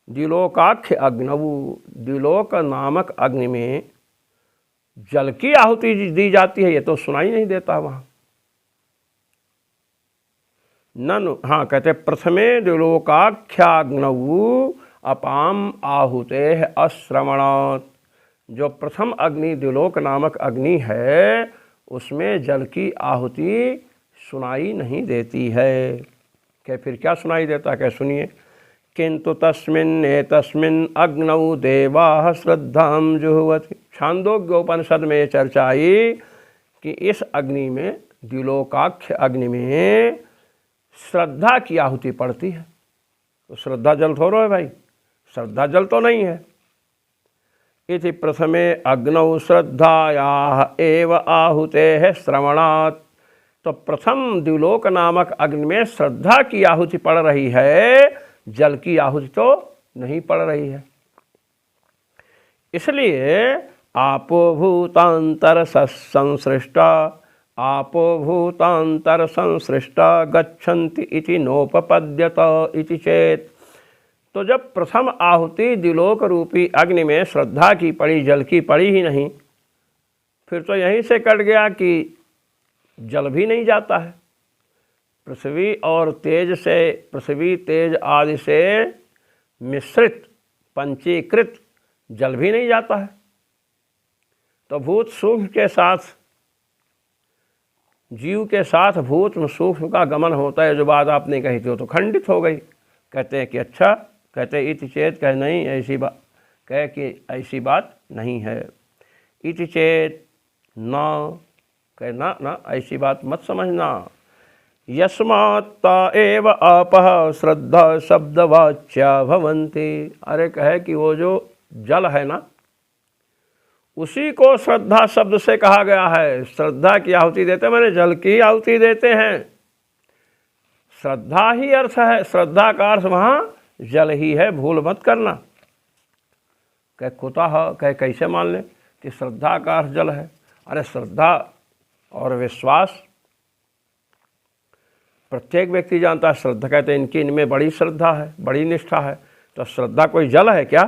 A: द्युलोकाख्य अग्नवु, द्युलोक नामक अग्नि में जल की आहुति दी जाती है। ये तो सुनाई नहीं देता वहाँ। ननु, हाँ कहते प्रथमे द्युलोकाख्याग्नवु अपाम आहुतेः अश्रवणात्। जो प्रथम अग्नि द्युलोक नामक अग्नि है उसमें जल की आहुति सुनाई नहीं देती है। क्या फिर क्या सुनाई देता? क्या सुनिए, किंतु तस्मिन् अग्नौ देवाः श्रद्धां जुह्वति। छांदोग्योपनिषद में ये चर्चा आई कि इस अग्नि में, द्युलोकाख्य अग्नि में श्रद्धा की आहुति पड़ती है। तो श्रद्धा जल थोड़ो है भाई, श्रद्धा जल तो नहीं है। इति प्रथमे अग्नौ श्रद्धायाः एव आहुतेः श्रवणात्। तो प्रथम द्युलोक नामक अग्नि में श्रद्धा की आहुति पड़ रही है, जल की आहुति तो नहीं पड़ रही है। इसलिए आपो भूतांतर संसृष्टा, आपो भूतांतर संसृष्टा गच्छन्ति इति नोपपद्यत इति चेत। तो जब प्रथम आहुति द्युलोक रूपी अग्नि में श्रद्धा की पड़ी, जल की पड़ी ही नहीं, फिर तो यहीं से कट गया कि जल भी नहीं जाता है। पृथ्वी और तेज से, पृथ्वी तेज आदि से मिश्रित पंचीकृत जल भी नहीं जाता है। तो भूत सूक्ष्म के साथ, जीव के साथ भूत सूक्ष्म का गमन होता है। जो बात आपने कही थी वो तो खंडित हो गई। कहते हैं कि अच्छा, कहते इति चेत, कहे नहीं ऐसी बात, कहे कि ऐसी बात नहीं है। इति चेत ना, कहे ना ना ऐसी बात मत समझना। यस्मात्ता एव आपः श्रद्धा शब्दवाच्या भवन्ति। अरे कहे कि वो जो जल है ना, उसी को श्रद्धा शब्द से कहा गया है। श्रद्धा की आहुति देते मैंने जल की आहुति देते हैं। श्रद्धा ही अर्थ है, श्रद्धा का अर्थ वहाँ जल ही है, भूल मत करना। कह कुतः, कह कैसे मान ले कि श्रद्धा का अर्थ जल है? अरे श्रद्धा और विश्वास प्रत्येक व्यक्ति जानता है। श्रद्धा कहते हैं इनकी इनमें बड़ी श्रद्धा है, बड़ी निष्ठा है। तो श्रद्धा कोई जल है क्या?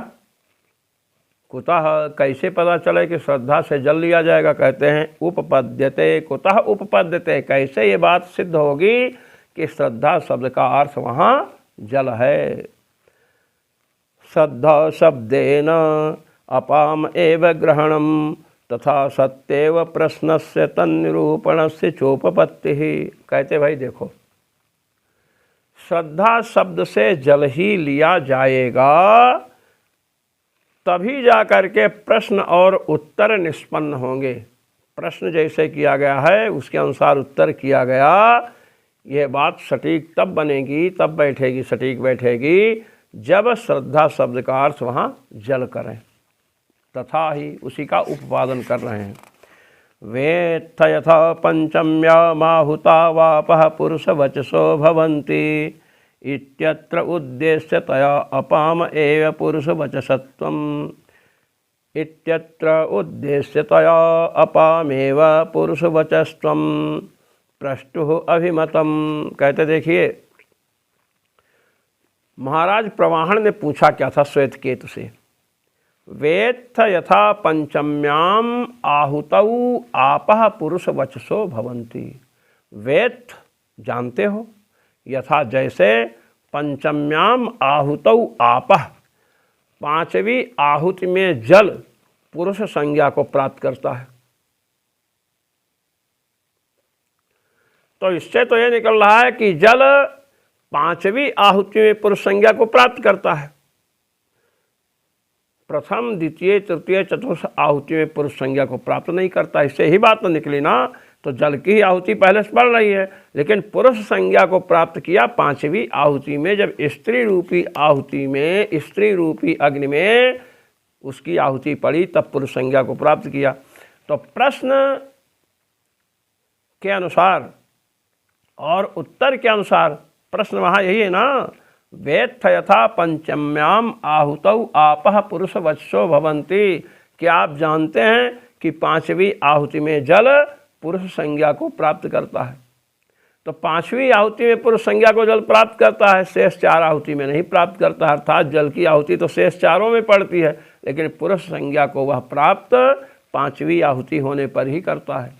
A: कुतः, कैसे पता चले कि श्रद्धा से जल लिया जाएगा? कहते हैं उपपद्यते। कुतः उपपद्यते, कैसे ये बात सिद्ध होगी कि श्रद्धा शब्द का अर्थ वहाँ जल है। श्रद्धा शब्देन अपाम एव ग्रहणम तथा सत्येव प्रश्नस्य तन्निरूपणस्य चोपपत्तिः। कहते भाई देखो, श्रद्धा शब्द से जल ही लिया जाएगा, तभी जा कर के प्रश्न और उत्तर निष्पन्न होंगे। प्रश्न जैसे किया गया है उसके अनुसार उत्तर किया गया। यह बात सटीक तब बनेगी, तब बैठेगी, सटीक बैठेगी जब श्रद्धा शब्द का अर्थ वहाँ जल करें। तथा ही उसी का उपपादन कर रहे हैं। वेत्थ यथा पंचम्या माहुता वापः पुरुष वचसो भवन्ति इत्यत्र उद्देश्यतया अपाम एव पुरुष वचसत्वम्। इत्यत्र उद्देश्यतया अपामेव पुरुष वचस्त्वम् प्रष्टुः अभिमतम्। कहते देखिए, महाराज प्रवाहन ने पूछा क्या था श्वेतकेतु से? वेत्थ यथा पंचम्याम आहुतौ आपः पुरुष वचसो भवन्ति। वेत्थ जानते हो, यथा जैसे पंचम्याम आहुतौ आपः, पांचवी आहुति में जल पुरुष संज्ञा को प्राप्त करता है। तो इससे तो यह निकल रहा है कि जल पांचवी आहुति में पुरुष संज्ञा को प्राप्त करता है। प्रथम, द्वितीय, तृतीय, चतुर्थ आहुति में पुरुष संज्ञा को प्राप्त नहीं करता। इससे ही बात तो निकली ना। तो जल की ही आहुति पहले से पड़ रही है, लेकिन पुरुष संज्ञा को प्राप्त किया पांचवी आहुति में, जब स्त्री रूपी आहुति में, स्त्री रूपी अग्नि में उसकी आहुति पड़ी, तब पुरुष संज्ञा को प्राप्त किया। तो प्रश्न के अनुसार और उत्तर के अनुसार, प्रश्न वहाँ यही है ना, वेत्थ यथा पंचम्याम आहुतौ आपः पुरुष वचसो भवन्ति। क्या आप जानते हैं कि पांचवी आहुति में जल पुरुष संज्ञा को प्राप्त करता है? तो पांचवी आहुति में पुरुष संज्ञा को जल प्राप्त करता है, शेष चार आहुति में नहीं प्राप्त करता। अर्थात जल की आहुति तो शेष चारों में पड़ती है, लेकिन पुरुष संज्ञा को वह प्राप्त पांचवी आहुति होने पर ही करता है।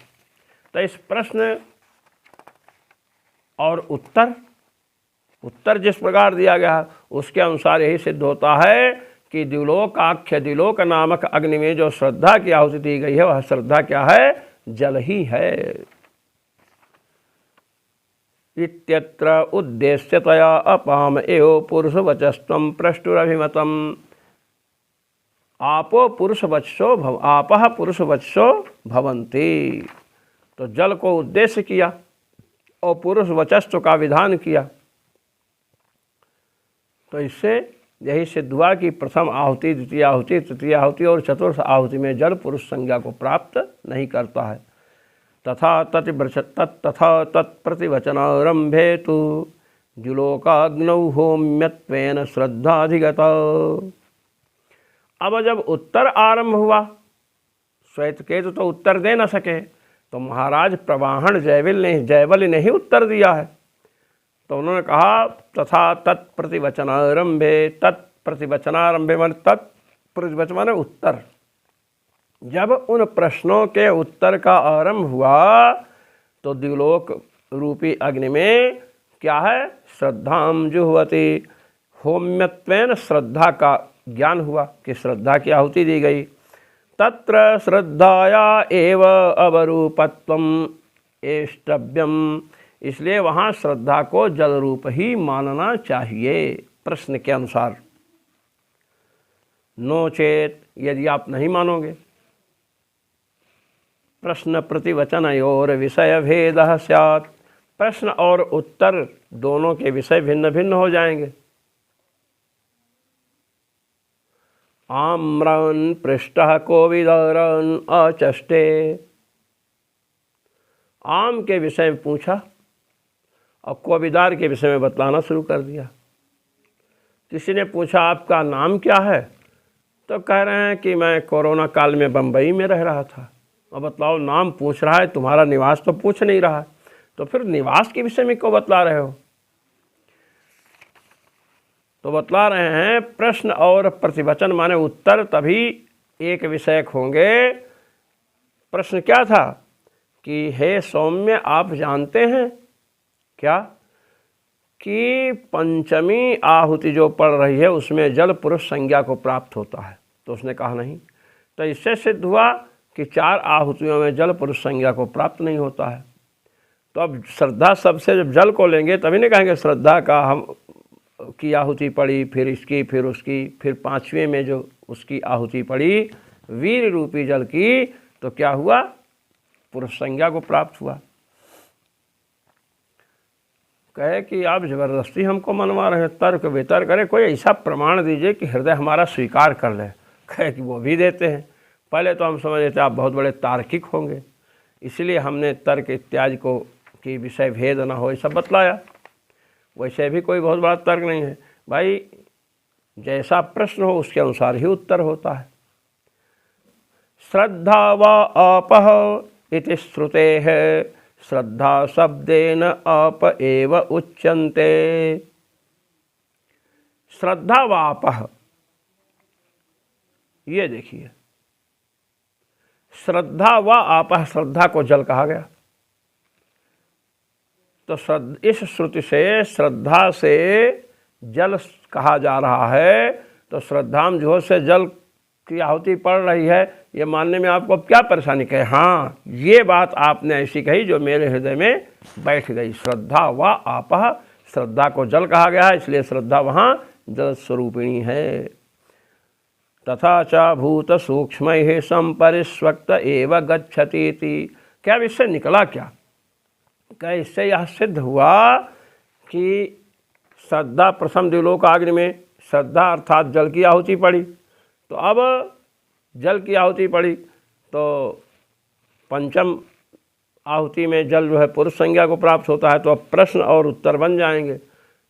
A: तो इस प्रश्न और उत्तर जिस प्रकार दिया गया है उसके अनुसार यही सिद्ध होता है कि द्युलोकाख्य, द्युलोक नामक अग्नि में जो श्रद्धा की आहुति दी गई है वह श्रद्धा क्या है? जल ही है। इत्यत्र उद्देश्यतया अपाम एव पुरुष वचस्त्वं प्रष्टुरभिमतम्। आपः पुरुष वचसो भवन्ति। तो जल को उद्देश्य किया और पुरुष वचस्त्व का विधान किया। तो इससे यही सिद्ध हुआ कि प्रथम आहुति, द्वितीय आहुति, तृतीय आहुति और चतुर्थ आहुति में जल पुरुष संज्ञा को प्राप्त नहीं करता है। तथा तत्प्रतिवचनारंभे तु द्युलोकाग्नौ होम्यत्वेन श्रद्धाधिगता। अब जब उत्तर आरंभ हुआ, श्वेतकेतु तो उत्तर दे न सके, तो महाराज प्रवाहन जयवल ने ही उत्तर दिया है। तो उन्होंने कहा तथा तत्प्रतिवचनारंभे, तत्प्रतिवचनारंभे मान तत्प्रतिवचन माने उत्तर। जब उन प्रश्नों के उत्तर का आरंभ हुआ तो द्युलोक रूपी अग्नि में क्या है? श्रद्धाम जुह्वति। होम्यत्वेन श्रद्धा का ज्ञान हुआ कि श्रद्धा की आहुति दी गई। तत्र श्रद्धाया एव अवरूपत्वम् एष्टव्यम। इसलिए वहाँ श्रद्धा को जल रूप ही मानना चाहिए प्रश्न के अनुसार। नो चेत, यदि आप नहीं मानोगे, प्रश्न प्रतिवचनयोर विषय भेदः स्यात्। प्रश्न और उत्तर दोनों के विषय भिन्न भिन्न हो जाएंगे। आम्रन् पृष्ठः कोविदरन् अचष्टे। आम के विषय में पूछा और कोविदार के विषय में बतलाना शुरू कर दिया। किसी ने पूछा आपका नाम क्या है? तो कह रहे हैं कि मैं कोरोना काल में बम्बई में रह रहा था। और बतलाओ, नाम पूछ रहा है, तुम्हारा निवास तो पूछ नहीं रहा है। तो फिर निवास के विषय में क्यों बतला रहे हो? तो बतला रहे हैं प्रश्न और प्रतिवचन माने उत्तर तभी एक विषयक होंगे। प्रश्न क्या था कि हे सौम्य, आप जानते हैं क्या कि पंचमी आहुति जो पड़ रही है उसमें जल पुरुष संज्ञा को प्राप्त होता है? तो उसने कहा नहीं। तो इससे सिद्ध हुआ कि 4 आहुतियों में जल पुरुष संज्ञा को प्राप्त नहीं होता है। तो अब श्रद्धा सबसे जब जल को लेंगे तभी नहीं कहेंगे श्रद्धा का हम की आहुति पड़ी, फिर इसकी, फिर उसकी, फिर 5वें में जो उसकी आहुति पड़ी वीर रूपी जल की, तो क्या हुआ? पुरुष संज्ञा को प्राप्त हुआ। कहे कि आप जबरदस्ती हमको मनवा रहे हैं, तर्क वितर्क करे, कोई ऐसा प्रमाण दीजिए कि हृदय हमारा स्वीकार कर ले। कहे कि वो भी देते हैं। पहले तो हम समझ रहे थे आप बहुत बड़े तार्किक होंगे, इसलिए हमने तर्क इत्यादि को कि विषय भेद न हो ये सब बतलाया। वैसे भी कोई बहुत बड़ा तर्क नहीं है भाई, जैसा प्रश्न हो उसके अनुसार ही उत्तर होता है। श्रद्धा व आपः इति श्रुतेः श्रद्धा शब्देन आप एव उच्यन्ते। श्रद्धा व आपः, ये देखिए, श्रद्धा व आपः, श्रद्धा को जल कहा गया। तो इस श्रुति से श्रद्धा से जल कहा जा रहा है। तो श्रद्धाम जो से जल की आहुति पड़ रही है, ये मानने में आपको क्या परेशानी? कहे हाँ, ये बात आपने ऐसी कही जो मेरे हृदय में बैठ गई। श्रद्धा व आपः, श्रद्धा को जल कहा गया है, इसलिए श्रद्धा वहाँ जल स्वरूपिणी है। तथा च भूत सूक्ष्म संपरिस्वक्त एव गच्छति। क्या इससे निकला क्या? क्या इससे यह सिद्ध हुआ कि श्रद्धा प्रथम द्विलोकाग्नि में श्रद्धा अर्थात जल की आहुति पड़ी, तो अब जल की आहुति पड़ी तो पंचम आहुति में जल जो है पुरुष संज्ञा को प्राप्त होता है, तो अब प्रश्न और उत्तर बन जाएंगे।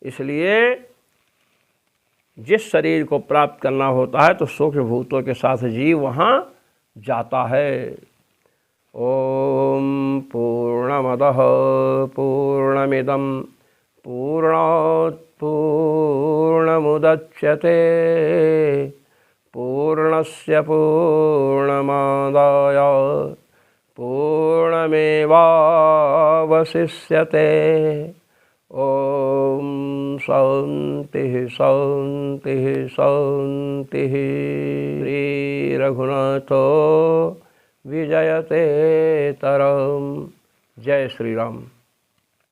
A: इसलिए जिस शरीर को प्राप्त करना होता है तो सूक्ष्म भूतों के साथ जीव वहाँ जाता है। ओम पूर्णमदः पूर्णमिदं पूर्णात् पूर्णमुदच्यते पूर्णस्य पूर्णमादाय पूर्णमेवावशिष्यते। ओम शांति शांति शांति। श्री रघुनाथो विजयते तरम। जय श्री राम।